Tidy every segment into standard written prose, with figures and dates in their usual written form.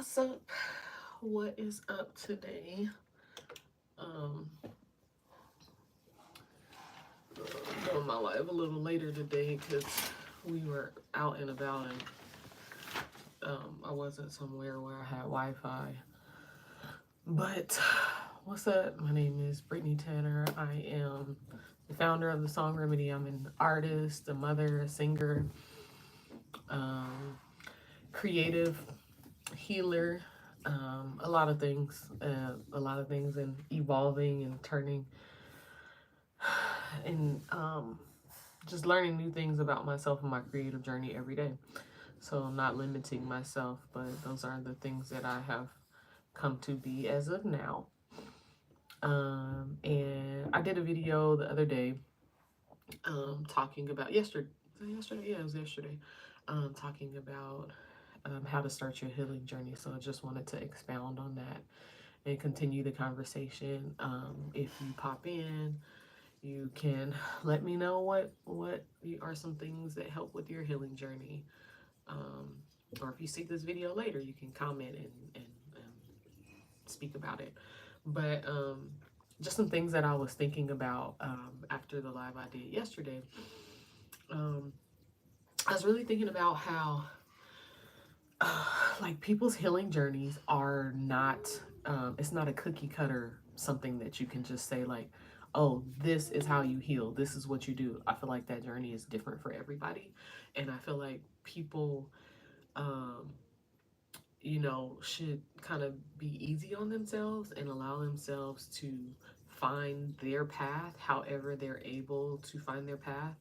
What's up? What is up today? Um, doing my live a little later today because we were out and about and I wasn't somewhere where I had Wi-Fi. But what's up? My name is Brittany Tanner. I am the founder of the Song Remedy. I'm an artist, a mother, a singer, creative, healer, a lot of things, and evolving and turning and just learning new things about myself and my creative journey every day. So not limiting myself, but those are the things that I have come to be as of now. And I did a video the other day, talking about yesterday. Yeah, it was yesterday. Talking about how to start your healing journey. So I just wanted to expound on that and continue the conversation. If you pop in, you can let me know what are some things that help with your healing journey. Or if you see this video later, you can comment and speak about it. But just some things that I was thinking about after the live I did yesterday. I was really thinking about how like people's healing journeys are not it's not a cookie cutter something that you can just say like, oh, this is how you heal, this is what you do. I feel like that journey is different for everybody, and I feel like people should kind of be easy on themselves and allow themselves to find their path however they're able to find their path,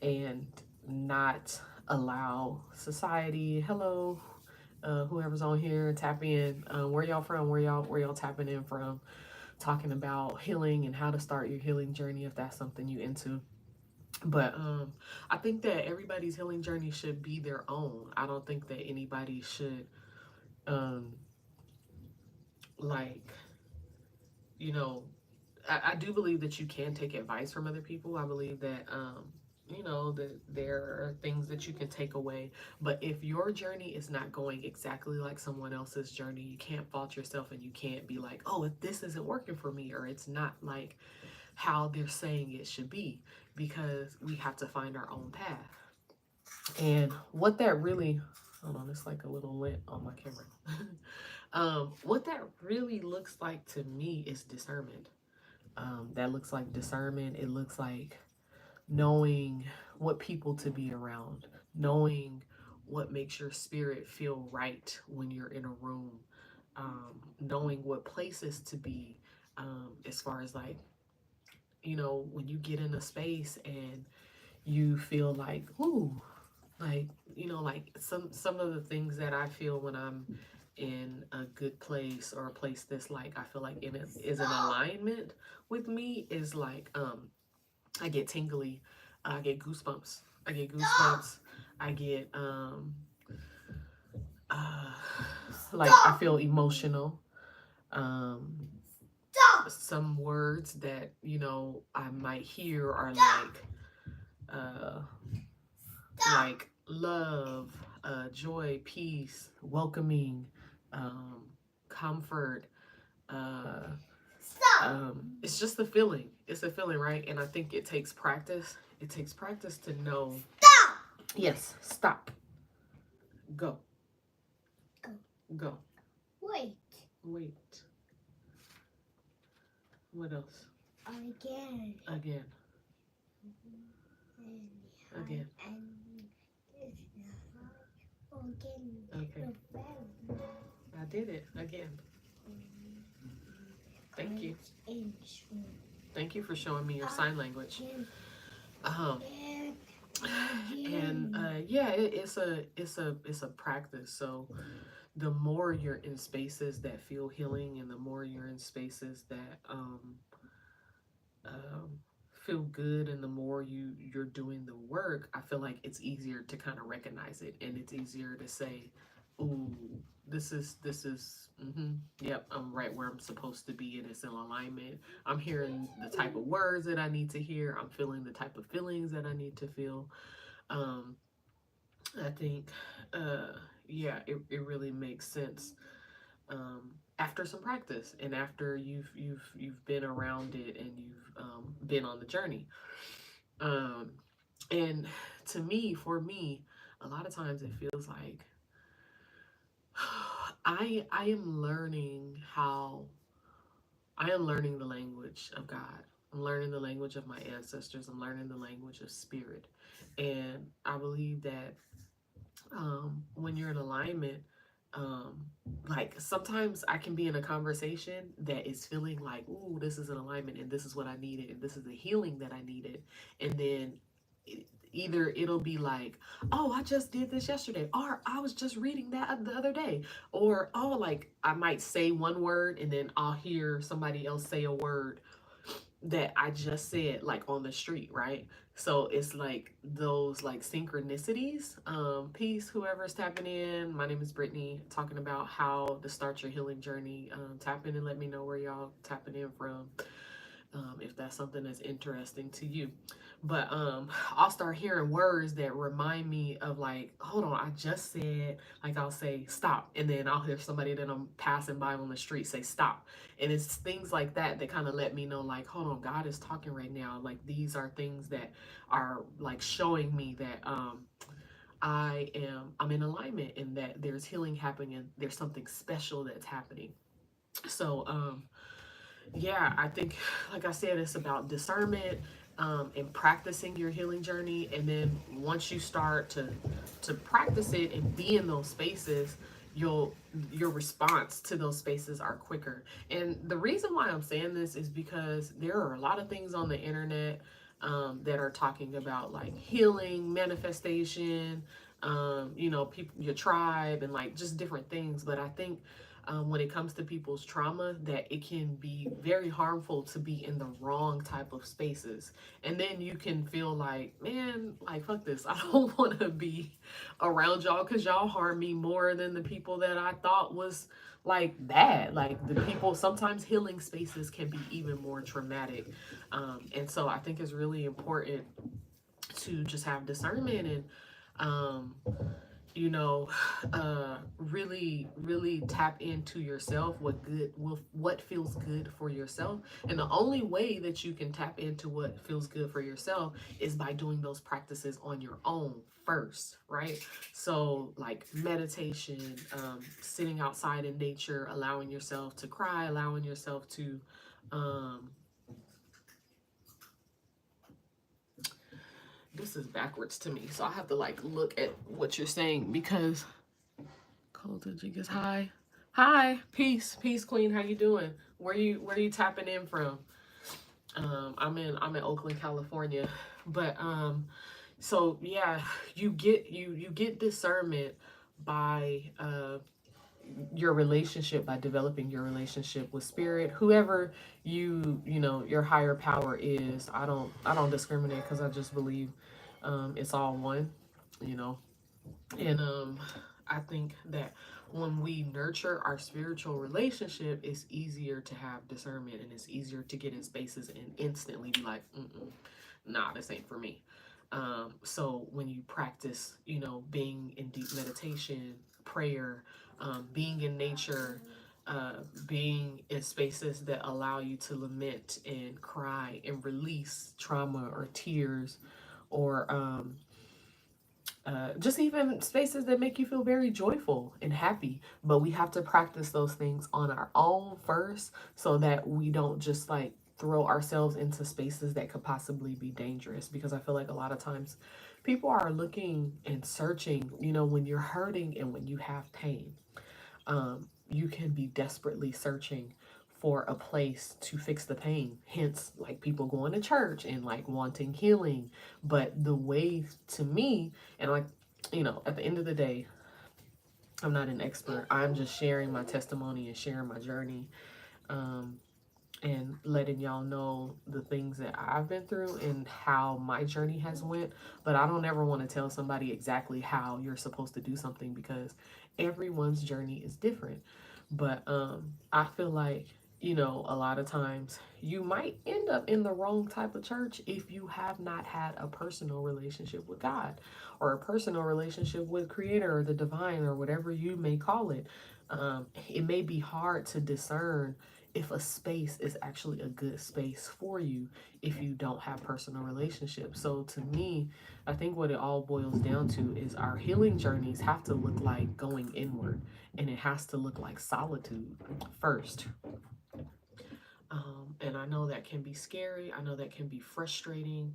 and not allow society, hello, whoever's on here, tap in. Where y'all from? Where y'all tapping in from? Talking about healing and how to start your healing journey if that's something you into. But I think that everybody's healing journey should be their own. I don't think that anybody should like, you know, I do believe that you can take advice from other people. I believe that that there are things that you can take away. But if your journey is not going exactly like someone else's journey, you can't fault yourself, and you can't be like, oh, if this isn't working for me, or it's not like how they're saying it should be, because we have to find our own path. And what that really, hold on, it's like a little lit on my camera. What that really looks like to me is discernment. That looks like discernment. It looks like knowing what people to be around, knowing what makes your spirit feel right when you're in a room, knowing what places to be, as far as like, when you get in a space and you feel like, ooh, like, like some of the things that I feel when I'm in a good place, or a place that's like, I feel like it is in alignment with me, is like, I get tingly, I get goosebumps, I get like I feel emotional. Um, some words that I might hear are uh, like love, joy, peace, welcoming, comfort. Uh, it's just a feeling. It's a feeling, right? And I think it takes practice. It takes practice to know. Stop! Yes, stop. Go. Go. Go. Wait. Wait. What else? Again. Again. Again. Okay. I did it again. Thank you. Thank you for showing me your sign language. And yeah, it's a practice. So the more you're in spaces that feel healing, and the more you're in spaces that feel good, and the more you're doing the work, I feel like it's easier to kind of recognize it, and it's easier to say, ooh, this is yep, I'm right where I'm supposed to be, and it's in alignment. I'm hearing the type of words that I need to hear. I'm feeling the type of feelings that I need to feel. I think yeah, it really makes sense after some practice and after you've been around it and you've been on the journey. Um, and to me, for me, a lot of times it feels like I am learning how I am learning the language of God. I'm learning the language of my ancestors. I'm learning the language of spirit. And I believe that when you're in alignment, um, like sometimes I can be in a conversation that is feeling like, ooh, this is an alignment and this is what I needed and this is the healing that I needed. And then either it'll be like, oh, I just did this yesterday, or I was just reading that the other day, or oh, like I might say one word and then I'll hear somebody else say a word that I just said like on the street, right? So it's like those like synchronicities. Peace, whoever's tapping in. My name is Brittany, talking about how to start your healing journey. Tap in and let me know where y'all tapping in from. If that's something that's interesting to you. But I'll start hearing words that remind me of like, hold on, I just said, like I'll say stop, and then I'll hear somebody that I'm passing by on the street say stop. And it's things like that that kind of let me know like, hold on, God is talking right now. Like these are things that are like showing me that I'm in alignment and that there's healing happening and there's something special that's happening. So yeah, I think, like I said, it's about discernment and practicing your healing journey. And then once you start to practice it and be in those spaces, you'll your response to those spaces are quicker. And the reason why I'm saying this is because there are a lot of things on the internet that are talking about like healing, manifestation, people, your tribe, and like just different things. But I think when it comes to people's trauma, that it can be very harmful to be in the wrong type of spaces. And then you can feel like, man, like, fuck this. I don't want to be around y'all because y'all harm me more than the people that I thought was like bad. Like, the people, sometimes healing spaces can be even more traumatic. And so I think it's really important to just have discernment and, um, you know, really tap into yourself, what feels good for yourself. And the only way that you can tap into what feels good for yourself is by doing those practices on your own first, right? So like meditation, sitting outside in nature, allowing yourself to cry, allowing yourself to um this is backwards to me, so I have to like look at what you're saying because Colton Jigas, hi. Hi, peace, queen. How you doing? Where you tapping in from? I'm in Oakland, California. But so yeah, you get discernment by your relationship, by developing your relationship with spirit, whoever your higher power is. I don't discriminate because I just believe it's all one, you know. And I think that when we nurture our spiritual relationship, it's easier to have discernment and it's easier to get in spaces and instantly be like, mm-mm, nah, this ain't for me. So when you practice, being in deep meditation, prayer, being in nature, being in spaces that allow you to lament and cry and release trauma or tears, or just even spaces that make you feel very joyful and happy. But we have to practice those things on our own first so that we don't just like throw ourselves into spaces that could possibly be dangerous. Because I feel like a lot of times people are looking and searching, when you're hurting and when you have pain, you can be desperately searching for a place to fix the pain. Hence, like people going to church and like wanting healing. But the way to me, and like, at the end of the day, I'm not an expert. I'm just sharing my testimony and sharing my journey. Um, and letting y'all know the things that I've been through and how my journey has went. But I don't ever want to tell somebody exactly how you're supposed to do something because everyone's journey is different. But I feel like you know, a lot of times you might end up in the wrong type of church if you have not had a personal relationship with God, or a personal relationship with Creator or the divine, or whatever you may call it. It may be hard to discern if a space is actually a good space for you if you don't have personal relationships. So to me, I think what it all boils down to is our healing journeys have to look like going inward, and it has to look like solitude first. And I know that can be scary. I know that can be frustrating.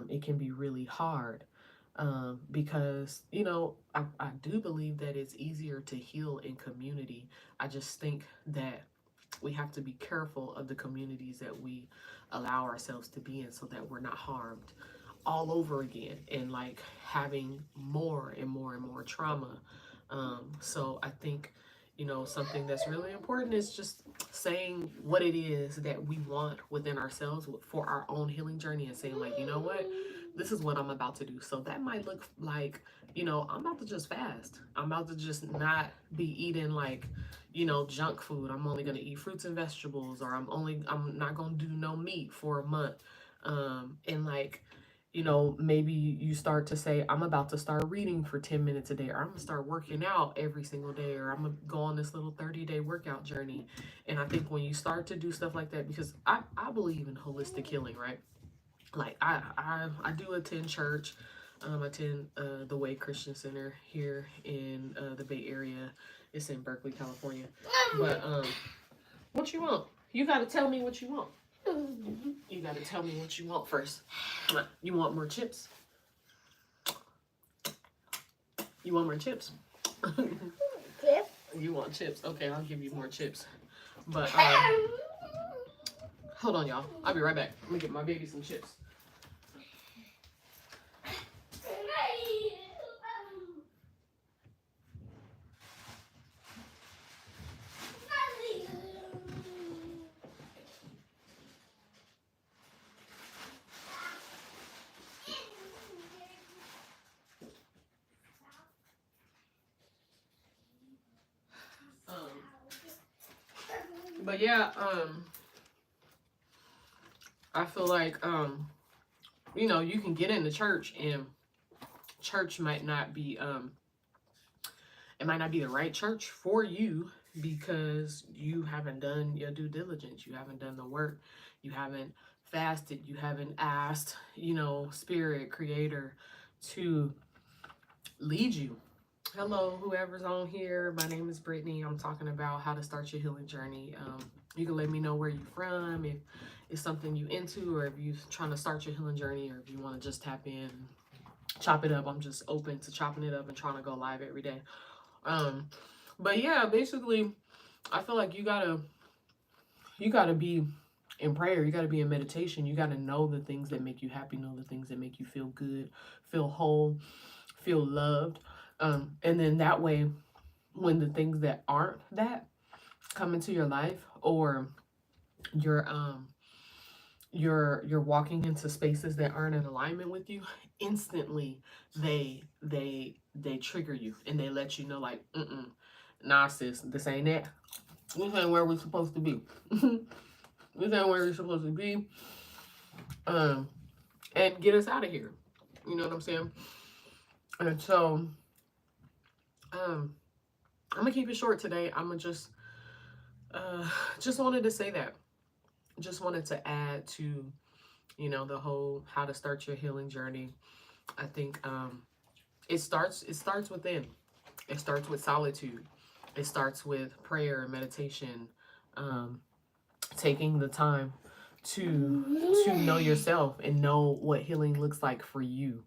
It can be really hard, because, you know, I do believe that it's easier to heal in community. I just think that we have to be careful of the communities that we allow ourselves to be in, so that we're not harmed all over again, and like having more and more and more trauma. So I think, you know, something that's really important is just saying what it is that we want within ourselves for our own healing journey, and saying, like, you know what, this is what I'm about to do. So that might look like, you know, I'm about to just fast. I'm about to just not be eating, like, you know, junk food. I'm only going to eat fruits and vegetables, or I'm not going to do no meat for a month. And like, you know, maybe you start to say, I'm about to start reading for 10 minutes a day, or I'm going to start working out every single day, or I'm going to go on this little 30-day workout journey. And I think when you start to do stuff like that, because I believe in holistic healing, right? Like I do attend church. I attend the Way Christian Center here in the Bay Area. It's in Berkeley, California. But what you want? You got to tell me what you want. You got to tell me what you want first. You want more chips? You want more chips? You want chips? Okay, I'll give you more chips. But hold on, y'all. I'll be right back. Let me get my baby some chips. But yeah, I feel like, you know, you can get into church, and church might not be, it might not be the right church for you, because you haven't done your due diligence. You haven't done the work. You haven't fasted. You haven't asked, you know, Spirit, Creator, to lead you. Hello, whoever's on here. My name is Brittany. I'm talking about how to start your healing journey. You can let me know where you're from, if it's something you into, or if you're trying to start your healing journey, or if you want to just tap in, chop it up. I'm just open to chopping it up and trying to go live every day. But yeah, basically, I feel like you gotta be in prayer. You gotta be in meditation. You gotta know the things that make you happy, know the things that make you feel good, feel whole, feel loved. And then that way, when the things that aren't that come into your life, or you're walking into spaces that aren't in alignment with you, instantly they trigger you, and they let you know, like, nah, sis, this ain't it. This ain't where we're supposed to be. This ain't where we're supposed to be. And get us out of here. You know what I'm saying? And so, I'm gonna keep it short today. I'm gonna just wanted to say that. Just wanted to add to, you know, the whole how to start your healing journey. I think it starts within. It starts with solitude. It starts with prayer and meditation. Taking the time to know yourself and know what healing looks like for you.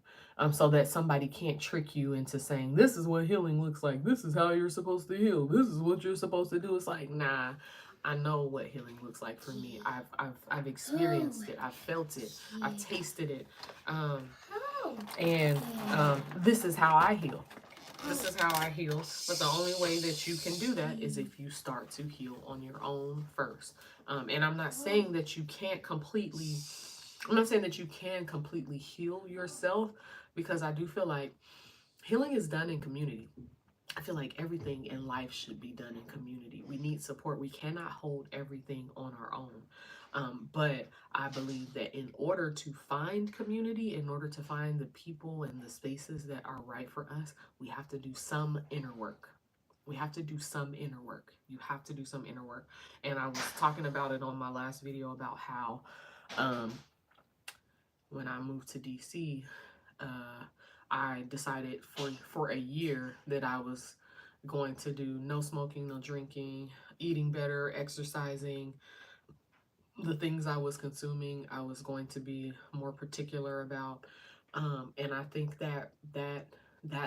So that somebody can't trick you into saying, this is what healing looks like. This is how you're supposed to heal. This is what you're supposed to do. It's like, nah, I know what healing looks like for me. I've experienced it. I've felt it. I've tasted it. And this is how I heal. This is how I heal. But the only way that you can do that is if you start to heal on your own first. And I'm not saying that you can't completely, I'm not saying that you can completely heal yourself, because I do feel like healing is done in community. I feel like everything in life should be done in community. We need support. We cannot hold everything on our own. But I believe that in order to find community, in order to find the people and the spaces that are right for us, we have to do some inner work. We have to do some inner work. You have to do some inner work. And I was talking about it on my last video about how um, when I moved to DC, uh, I decided for a year that I was going to do no smoking, no drinking, eating better, exercising. The things I was consuming, I was going to be more particular about. And I think that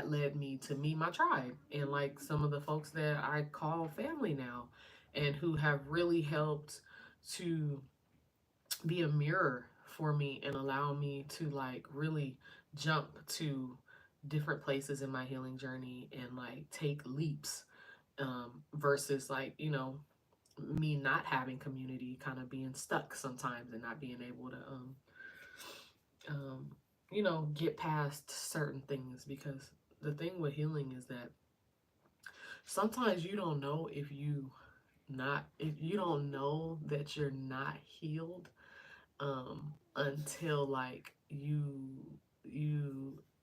led me to meet my tribe and like some of the folks that I call family now, and who have really helped to be a mirror for me and allow me to like really jump to different places in my healing journey and like take leaps, versus like, me not having community, kind of being stuck sometimes and not being able to um get past certain things. Because the thing with healing is that sometimes you don't know if you don't know that you're not healed, until like you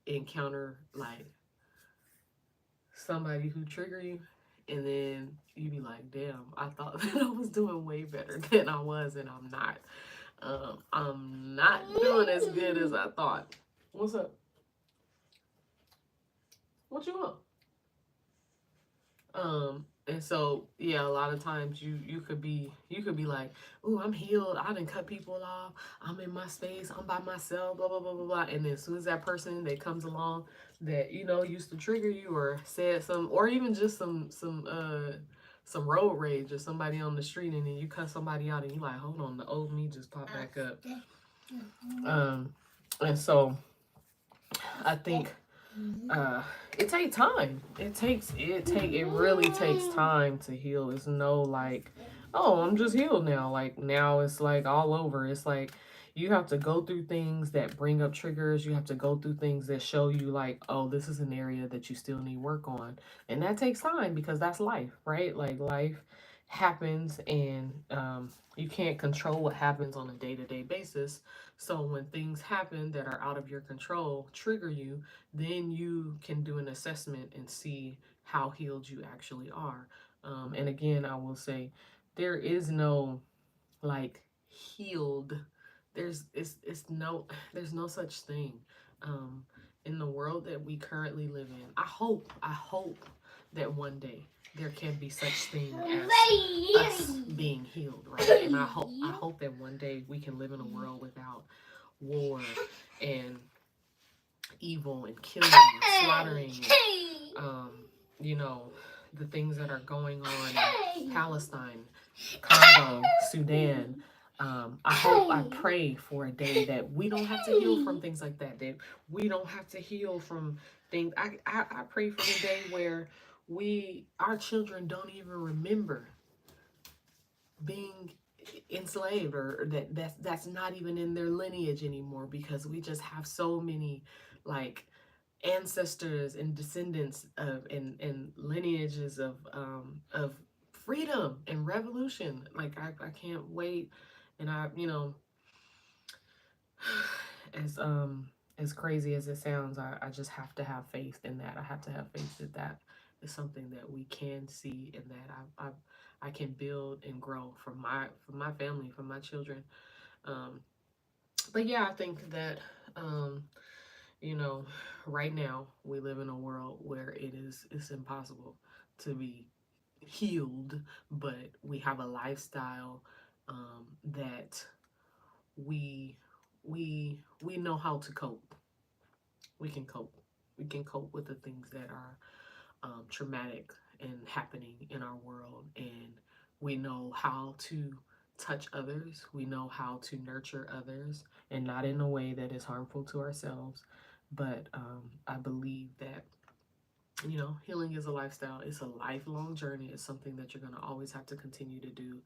encounter like somebody who trigger you, and then you be like, damn, I thought that I was doing way better than I was, and I'm not. I'm not doing as good as I thought. What's up? What you want? And so yeah, a lot of times you could be like, "Ooh, I'm healed. I didn't cut people off. I'm in my space. I'm by myself." Blah blah blah blah blah. And then as soon as that person that comes along that used to trigger you or said some, or even just some road rage or somebody on the street, and then you cut somebody out, and you like, hold on, the old me just popped back up. Um, and so I think it takes time. It really takes time to heal. It's no like, oh, I'm just healed now. Like now it's like all over. It's like you have to go through things that bring up triggers. You have to go through things that show you like, oh, this is an area that you still need work on. And that takes time because that's life, right? Like life happens, and you can't control what happens on a day-to-day basis. So when things happen that are out of your control, trigger you, then you can do an assessment and see how healed you actually are. And again, I will say there is no like healed. There's no such thing. Um, in the world that we currently live in, I hope that one day there can be such thing as us being healed, right? And I hope that one day we can live in a world without war and evil and killing and slaughtering and, you know, the things that are going on in Palestine, Congo, Sudan. I pray for a day that we don't have to heal from things like that. That we don't have to heal from things. I pray for the day where our children don't even remember being enslaved, or that's not even in their lineage anymore, because we just have so many like ancestors and descendants of and lineages of freedom and revolution. Like I can't wait. And as crazy as it sounds, I just have to have faith in that. I have to have faith that that is something that we can see, and that I can build and grow from my family, from my children. um but yeah, I think that you know, right now we live in a world where it's impossible to be healed, but we have a lifestyle that we we know how to cope. We can cope. We can cope with the things that are traumatic and happening in our world, and we know how to touch others. We know how to nurture others, and not in a way that is harmful to ourselves. But I believe that healing is a lifestyle. It's a lifelong journey. It's something that you're going to always have to continue to do.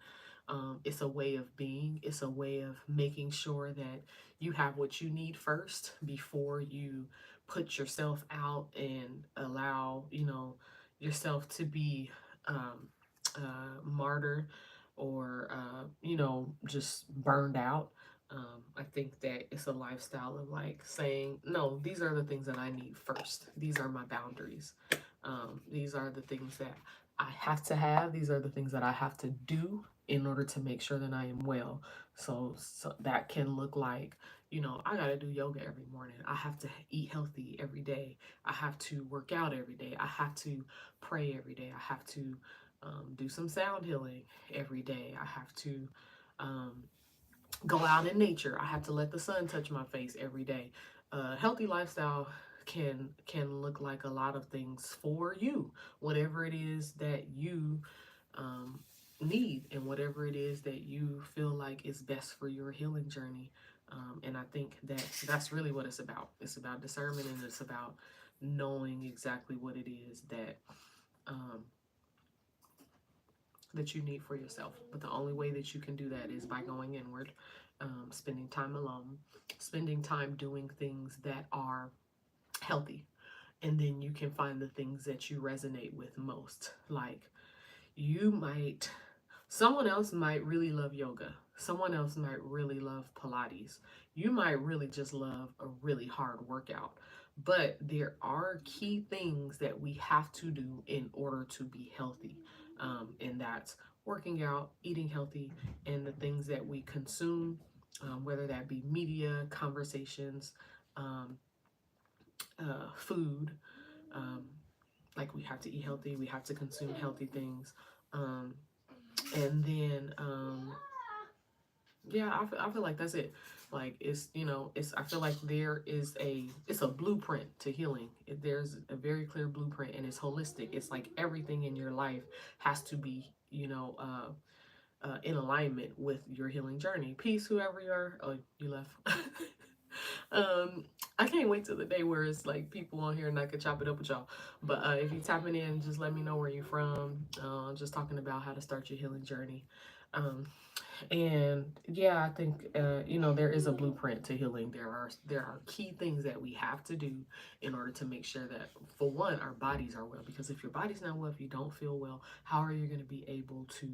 It's a way of being. It's a way of making sure that you have what you need first before you put yourself out and allow, yourself to be martyred or just burned out. I think that it's a lifestyle of like saying, no, these are the things that I need first. These are my boundaries. These are the things that I have to have. These are the things that I have to do in order to make sure that I am well. So that can look like, I got to do yoga every morning. I have to eat healthy every day. I have to work out every day. I have to pray every day. I have to do some sound healing every day. I have to um, go out in nature. I have to let the sun touch my face every day. Healthy lifestyle can look like a lot of things for you, whatever it is that you um, need and whatever it is that you feel like is best for your healing journey. And I think that that's really what it's about. It's about discernment, and it's about knowing exactly what it is um, that you need for yourself. But the only way that you can do that is by going inward, spending time alone, spending time doing things that are healthy. And then you can find the things that you resonate with most. Like, you might, someone else might really love yoga. Someone else might really love Pilates. You might really just love a really hard workout. But there are key things that we have to do in order to be healthy. And that's working out, eating healthy, and the things that we consume, whether that be media, conversations, um, food. Um, like, we have to eat healthy, we have to consume healthy things. Um, and then yeah, I feel like that's it. Like, I feel like it's a blueprint to healing. There's a very clear blueprint, and it's holistic. It's like everything in your life has to be in alignment with your healing journey. Peace, whoever you are. Oh, you left. um I can't wait till the day where it's like people on here and I could chop it up with y'all. But if you tapping in, just let me know where you're from. Just talking about how to start your healing journey. um and yeah, I think there is a blueprint to healing. There are key things that we have to do in order to make sure that, for one, our bodies are well. Because if your body's not well, if you don't feel well, how are you going to be able to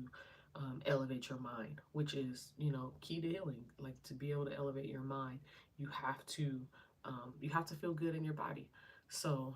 elevate your mind, which is key to healing? Like, to be able to elevate your mind, you have to feel good in your body. So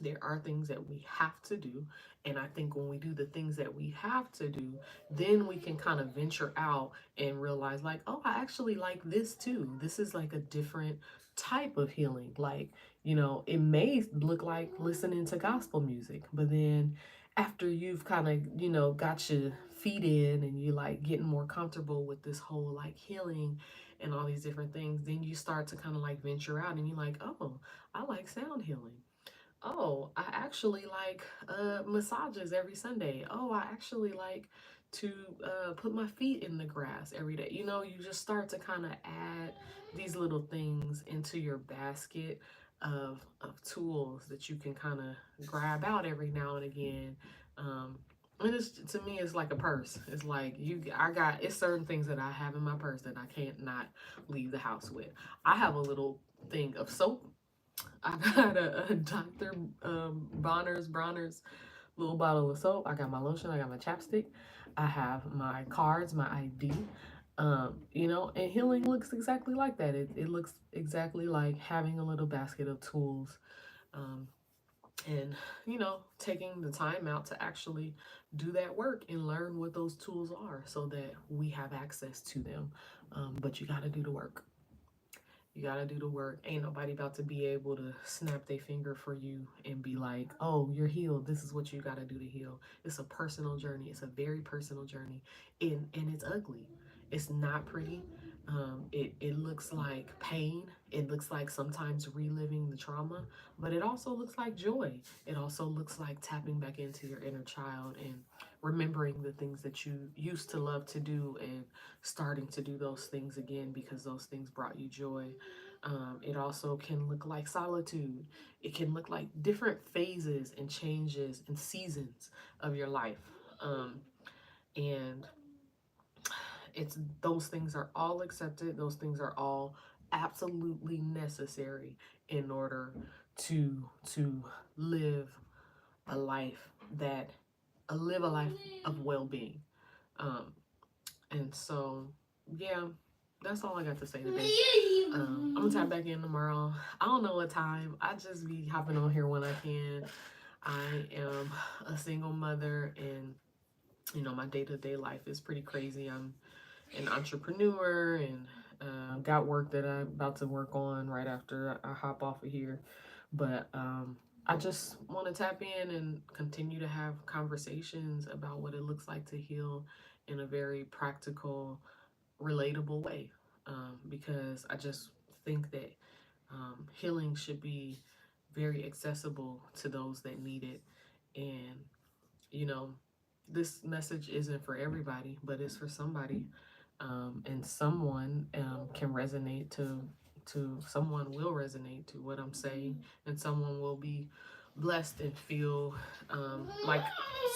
there are things that we have to do. And I think when we do the things that we have to do, then we can kind of venture out and realize, like, oh, I actually like this too. This is like a different type of healing. Like, it may look like listening to gospel music, but then after you've kind of, got your feet in and you like getting more comfortable with this whole like healing and all these different things, then you start to kind of like venture out and you're like, oh, I like sound healing. Oh, I actually like massages every Sunday. Oh, I actually like to put my feet in the grass every day. You just start to kind of add these little things into your basket of tools that you can kind of grab out every now and again. And to me, it's like a purse. It's like it's certain things that I have in my purse that I can't not leave the house with. I have a little thing of soap. I got a Dr. Bronner's little bottle of soap. I got my lotion. I got my chapstick. I have my cards, my ID. And healing looks exactly like that. It looks exactly like having a little basket of tools, um, and, taking the time out to actually do that work and learn what those tools are so that we have access to them. But you got to do the work. You gotta do the work. Ain't nobody about to be able to snap their finger for you and be like, oh, you're healed. This is what you gotta do to heal. It's a personal journey. It's a very personal journey. And it's ugly. It's not pretty. It looks like pain. It looks like sometimes reliving the trauma, but it also looks like joy. It also looks like tapping back into your inner child and remembering the things that you used to love to do and starting to do those things again because those things brought you joy. It also can look like solitude. It can look like different phases and changes and seasons of your life. And it's those things are all accepted. Those things are all absolutely necessary in order to live a life that live a life of well-being. Um, and so, yeah, that's all I got to say today. I'm gonna tap back in tomorrow. I don't know what time. I just be hopping on here when I can. I am a single mother, and my day-to-day life is pretty crazy. I'm an entrepreneur, and got work that I'm about to work on right after I hop off of here. But I just want to tap in and continue to have conversations about what it looks like to heal in a very practical, relatable way. Because I just think that healing should be very accessible to those that need it. And, you know, this message isn't for everybody, but it's for somebody. And someone can resonate to someone will resonate to what I'm saying, and someone will be blessed and feel like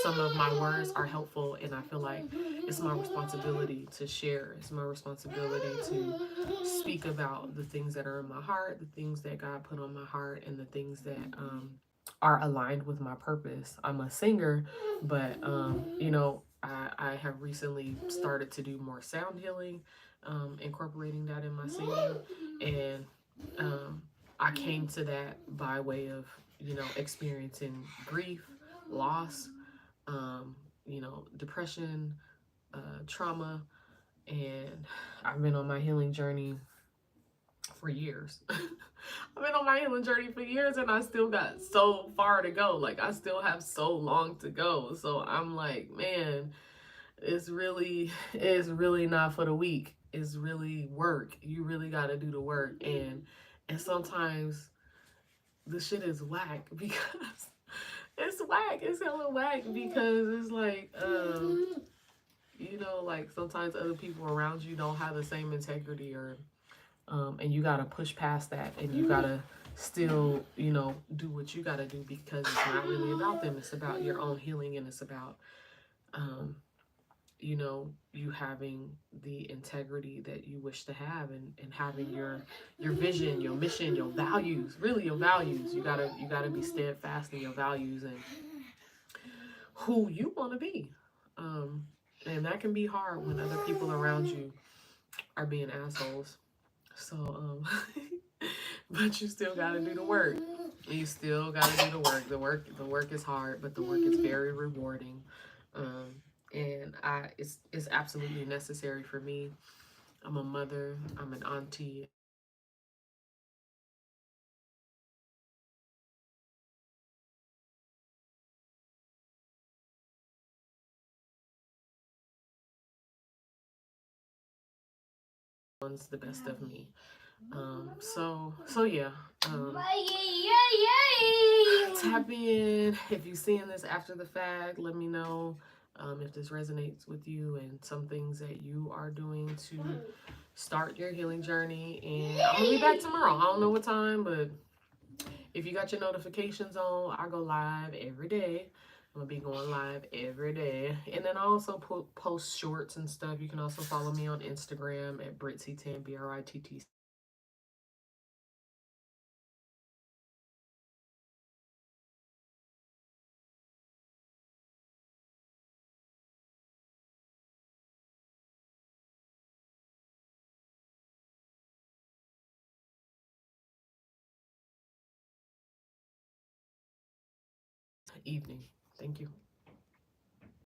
some of my words are helpful. And I feel like it's my responsibility to share. It's my responsibility to speak about the things that are in my heart, the things that God put on my heart, and the things that are aligned with my purpose. I'm a singer, but I have recently started to do more sound healing, incorporating that in my singing. And I came to that by way of, experiencing grief, loss, depression, trauma. And I've been on my healing journey for years. I've been on my healing journey for years, and I still got so far to go. Like, I still have so long to go. So I'm like, man, it's really not for the weak. It's really work. You really got to do the work. And sometimes the shit is whack because it's whack. It's hella whack because it's like like sometimes other people around you don't have the same integrity, or and you got to push past that, and you got to still do what you got to do, because it's not really about them. It's about your own healing, and it's about um you having the integrity that you wish to have, and having your vision, your mission, your values, really your values. You gotta be steadfast in your values and who you want to be. um and that can be hard when other people around you are being assholes. So but you still gotta do the work. You still gotta do the work is hard, but the work is very rewarding. um and it's absolutely necessary for me. I'm a mother, I'm an auntie, one's the best of me. So yeah. Tap in if you're seeing this after the fact. Let me know if this resonates with you, and some things that you are doing to start your healing journey. And I'm gonna be back tomorrow. I don't know what time, but if you got your notifications on, I go live every day. I'm gonna be going live every day, and then I also post shorts and stuff. You can also follow me on Instagram at Brittany, Britt. Evening. Thank you.